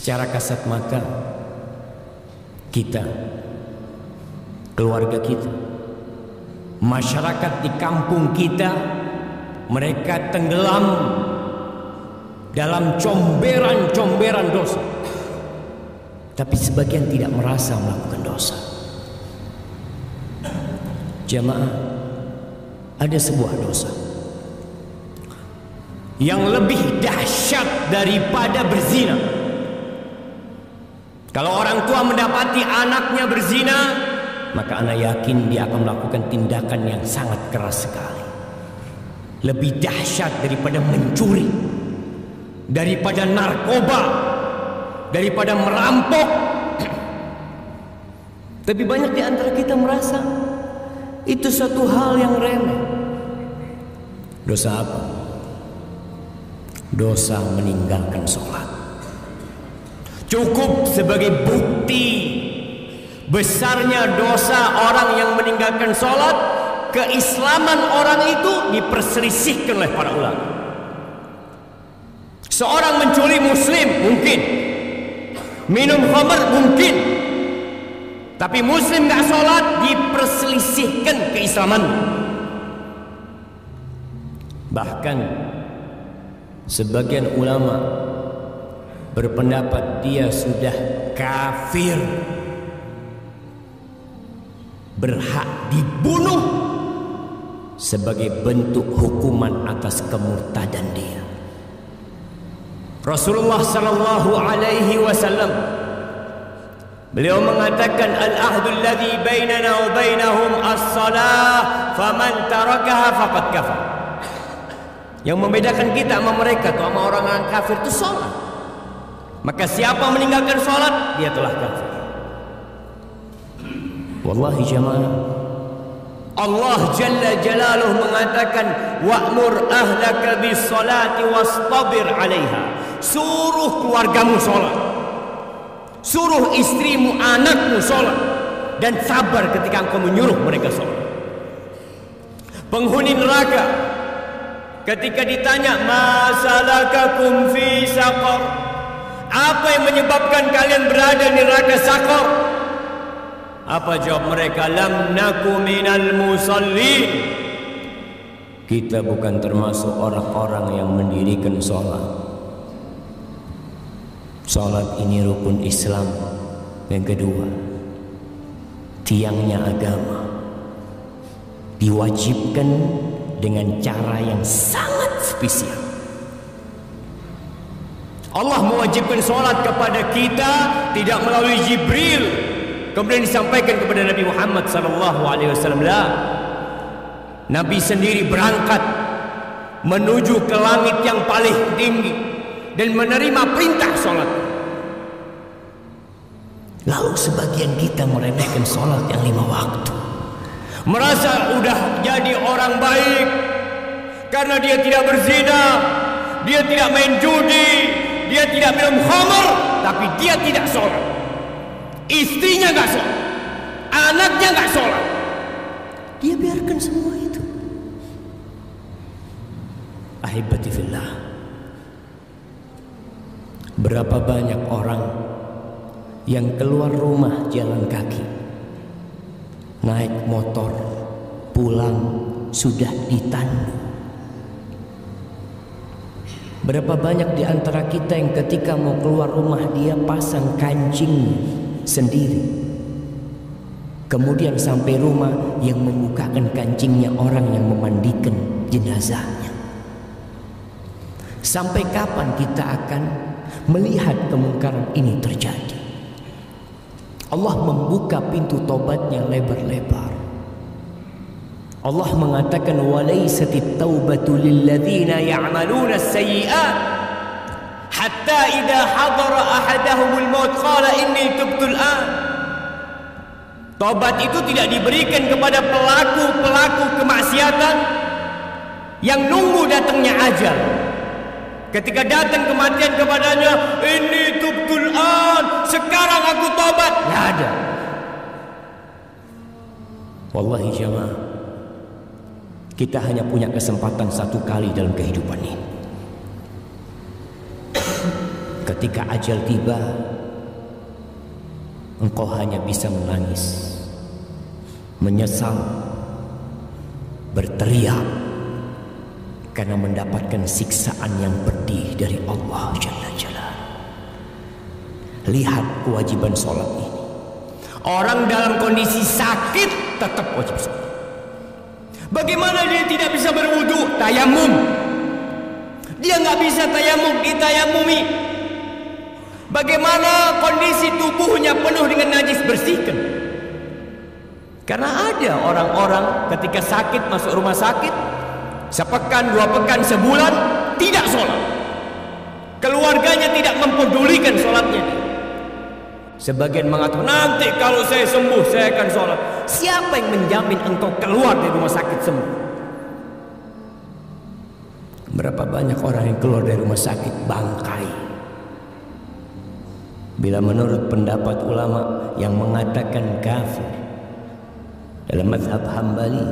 Secara kasat mata kita, keluarga kita, masyarakat di kampung kita, mereka tenggelam dalam comberan-comberan dosa. Tapi sebagian tidak merasa melakukan dosa. Jamaah, ada sebuah dosa yang lebih dahsyat daripada berzina. Kalau orang tua mendapati anaknya berzina, maka anak yakin dia akan melakukan tindakan yang sangat keras sekali. Lebih dahsyat daripada mencuri, daripada narkoba, daripada merampok. Tapi banyak di antara kita merasa itu satu hal yang remeh. Dosa apa? Dosa meninggalkan sholat. Cukup sebagai bukti besarnya dosa orang yang meninggalkan sholat, keislaman orang itu diperselisihkan oleh para ulama. Seorang mencuri muslim mungkin, minum khamr mungkin, tapi muslim gak sholat, diperselisihkan keislaman. Bahkan sebagian ulama berpendapat dia sudah kafir, berhak dibunuh sebagai bentuk hukuman atas kemurtadan dia. Rasulullah sallallahu alaihi wasallam beliau mengatakan, al-ahdul ladzi bainana wa bainahum as-salah faman tarakaha faqad kafar. Yang membedakan kita sama mereka tuh, sama orang kafir itu salat. Maka siapa meninggalkan salat, dia telah kafir. Wallahi jamaah, Allah Jalla Jalaluh mengatakan, wa'mur ahlaka bis salati wastabir 'alaiha. Suruh keluargamu salat, suruh istrimu, anakmu salat, dan sabar ketika engkau menyuruh mereka salat. Penghuni neraka ketika ditanya, ma salakakum fi saqar, apa yang menyebabkan kalian berada di neraka saqar? Apa jawab mereka? Lam naku minal musallin. Kita bukan termasuk orang-orang yang mendirikan sholat. Sholat ini rukun Islam. Yang kedua, tiangnya agama, diwajibkan dengan cara yang sangat spesial. Allah mewajibkan sholat kepada kita tidak melalui Jibril kemudian disampaikan kepada Nabi Muhammad SAW. Nabi sendiri berangkat menuju ke langit yang paling tinggi dan menerima perintah sholat. Lalu sebagian kita meremehkan sholat yang 5 waktu, merasa udah jadi orang baik karena dia tidak berzina, dia tidak main judi, dia tidak minum khamr, tapi dia tidak sholat. Istrinya gak sholat, anaknya gak sholat, dia biarkan semua itu. Ahibati fillah, berapa banyak orang yang keluar rumah jalan kaki, naik motor, pulang sudah ditandu. Berapa banyak di antara kita yang ketika mau keluar rumah dia pasang kancing sendiri, kemudian sampai rumah yang membukakan kancingnya orang yang memandikan jenazahnya. Sampai kapan kita akan melihat kemungkaran ini terjadi? Allah membuka pintu tobatnya lebar-lebar. Allah mengatakan, walaisatit taubatu lilladzina ya'maluna as-sayyi'at hatta idza hadara ahadahumul maut qala inni tubtul an. Tobat itu tidak diberikan kepada pelaku-pelaku kemaksiatan yang nunggu datangnya ajal. Ketika datang kematian kepadanya, inni tubtul an, sekarang aku tobat, enggak ada. Wallahi jamaah, kita hanya punya kesempatan 1 kali dalam kehidupan ini. Ketika ajal tiba, engkau hanya bisa menangis, menyesal, berteriak karena mendapatkan siksaan yang pedih dari Allah Jalla Jalaluhu. Lihat kewajiban sholat ini. Orang dalam kondisi sakit tetap wajib sholat. Bagaimana dia tidak bisa berwudu? Tayamum. Dia nggak bisa tayamum, ditayamumi. Bagaimana kondisi tubuhnya penuh dengan najis, bersihkan. Karena ada orang-orang ketika sakit masuk rumah sakit, sepekan, 2 pekan, sebulan tidak sholat. Keluarganya tidak mempedulikan sholatnya. Sebagian mengatakan, nanti kalau saya sembuh saya akan sholat. Siapa yang menjamin engkau keluar dari rumah sakit sembuh? Berapa banyak orang yang keluar dari rumah sakit bangkai. Bila menurut pendapat ulama yang mengatakan kafir dalam mazhab Hambali,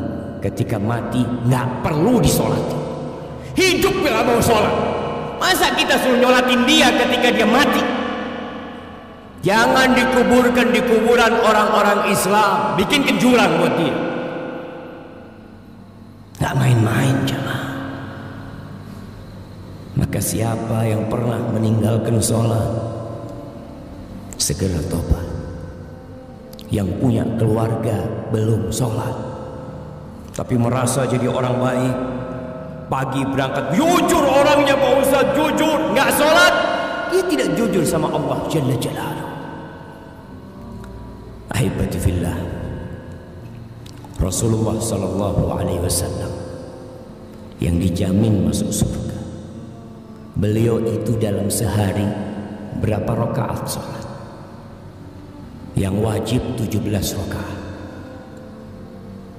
ketika mati nggak perlu disolati. Hidup bila mau sholat, masa kita suruh nyolatin dia ketika dia mati? Jangan dikuburkan di kuburan orang-orang Islam, bikin jurang buat dia. Nggak main-main jemaah. Maka siapa yang pernah meninggalkan sholat, segera tobat. Yang punya keluarga belum sholat tapi merasa jadi orang baik, pagi berangkat jujur orangnya Pak Ustaz, jujur, nggak sholat, dia tidak jujur sama Allah Jalla Jalaluhu. Ahibati fillah, Rasulullah sallallahu alaihi wasallam yang dijamin masuk surga, beliau itu dalam sehari berapa rakaat sholat? Yang wajib 17 rakaat,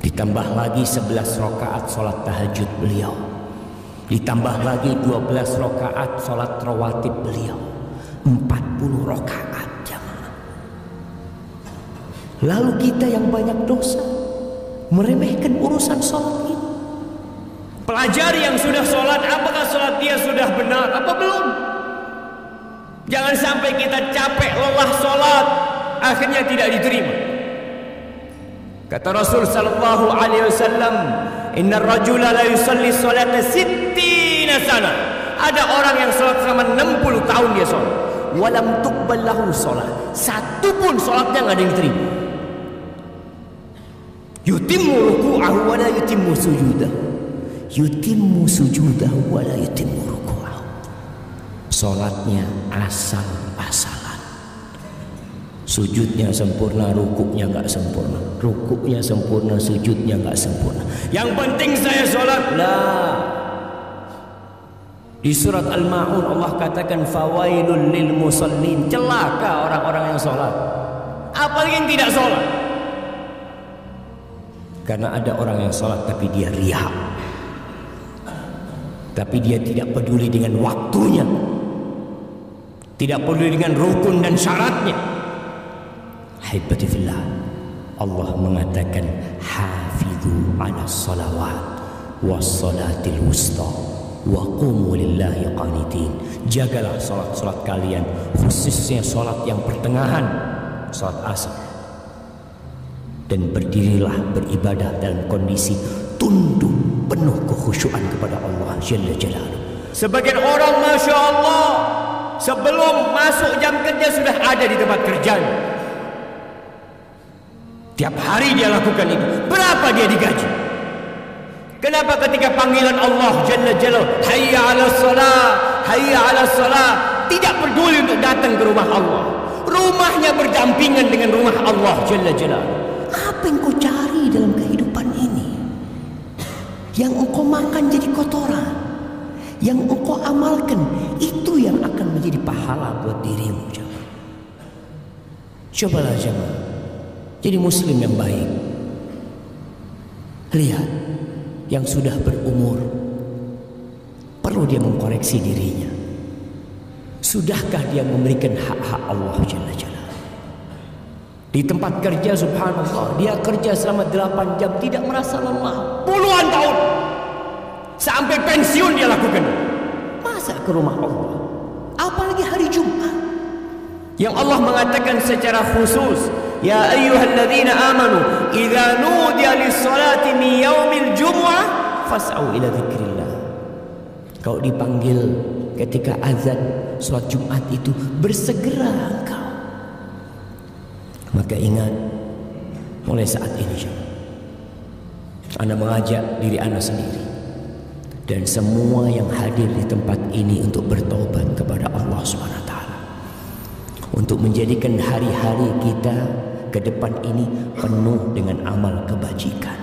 ditambah lagi 11 rakaat sholat tahajud beliau, ditambah lagi 12 rakaat sholat rawatib beliau, 40 rakaat jamaah. Lalu kita yang banyak dosa meremehkan urusan sholat ini. Pelajari yang sudah sholat, apakah sholat dia sudah benar apa belum? Jangan sampai kita capek lelah sholat akhirnya tidak diterima. Kata Rasul sallallahu alaihi wasallam, "Innar rajula la yusalli salata 60 sana." Ada orang yang salat selama 60 tahun dia salat, walam tuqbal lahu salat. Satu pun salatnya enggak ada yang diterima. Yutimmu ruku'ahu wa la yutimmu sujudahu. Yutimmu sujudahu wa la yutimmu ruku'ahu. Salatnya asal-asalan. Sujudnya sempurna, rukuknya nggak sempurna. Rukuknya sempurna, sujudnya nggak sempurna. Yang penting saya sholat lah. Di surat Al-Ma'un Allah katakan fawailul lil musallin, celaka orang-orang yang sholat. Apalagi yang tidak sholat. Karena ada orang yang sholat tapi dia riya, tapi dia tidak peduli dengan waktunya, tidak peduli dengan rukun dan syaratnya. Ahibati fillah, Allah mengatakan hafidhu ala salawat was salatil wusta wa qumu lillahi qanitin. Jagalah salat-salat kalian, khususnya salat yang pertengahan, salat asar, dan berdirilah beribadah dalam kondisi tunduk penuh kekhusyuan kepada Allah Jalla Jalaluhu. Sebagian orang Masya Allah sebelum masuk jam kerja sudah ada di tempat kerjanya. Tiap hari dia lakukan itu. Berapa dia digaji? Kenapa ketika panggilan Allah Jalla Jalaluhu, hayya 'alas shalah, hayya 'alas shalah, tidak peduli untuk datang ke rumah Allah? Rumahnya berdampingan dengan rumah Allah Jalla Jalaluhu. Apa yang kau cari dalam kehidupan ini? Yang engkau makan jadi kotoran, yang engkau amalkan itu yang akan menjadi pahala buat dirimu. Cobalah jemaah jadi muslim yang baik. Lihat, yang sudah berumur perlu dia mengkoreksi dirinya. Sudahkah dia memberikan hak-hak Allah Jalla Jalaluhu? Di tempat kerja subhanallah, dia kerja selama 8 jam tidak merasa lelah, puluhan tahun, sampai pensiun dia lakukan. Masa ke rumah Allah? Apalagi apalagi hari Jumat yang Allah mengatakan secara khusus, ya ayyuhalladzina amanu idza nudiya lis-salati min yaumil jumu'ah fas'au ila dzikrillah. Kau dipanggil ketika azan salat Jumat itu, bersegera engkau. Maka ingat, mulai saat ini Anda mengajak diri Anda sendiri dan semua yang hadir di tempat ini untuk bertobat kepada Allah SWT, untuk menjadikan hari-hari kita ke depan ini penuh dengan amal kebajikan.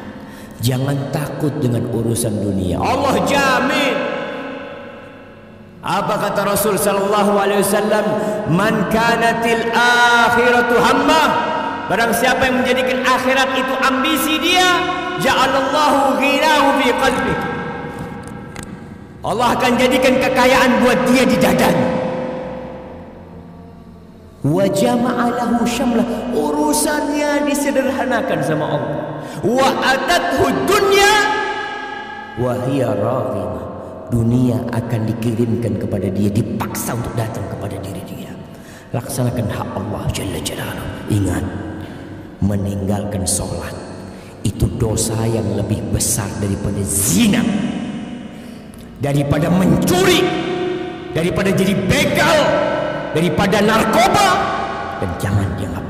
Jangan takut dengan urusan dunia. Allah jamin. Apa kata Rasul sallallahu alaihi wasallam? Man kanatil akhiratu hammah. Barang siapa yang menjadikan akhirat itu ambisi dia, ja'alallahu ghinahu fi qalbi. Allah akan jadikan kekayaan buat dia di dadanya. Wa jama'a lahu syamlah, urusannya disederhanakan sama Allah. Wa atathu dunya wa hiya raghimah, dunia akan dikirimkan kepada dia, dipaksa untuk datang kepada diri dia. Laksanakan hak Allah Jalla Jalaluhu. Ingat, meninggalkan sholat itu dosa yang lebih besar daripada zina, daripada mencuri, daripada jadi begal, daripada narkoba. Dan jangan dianggap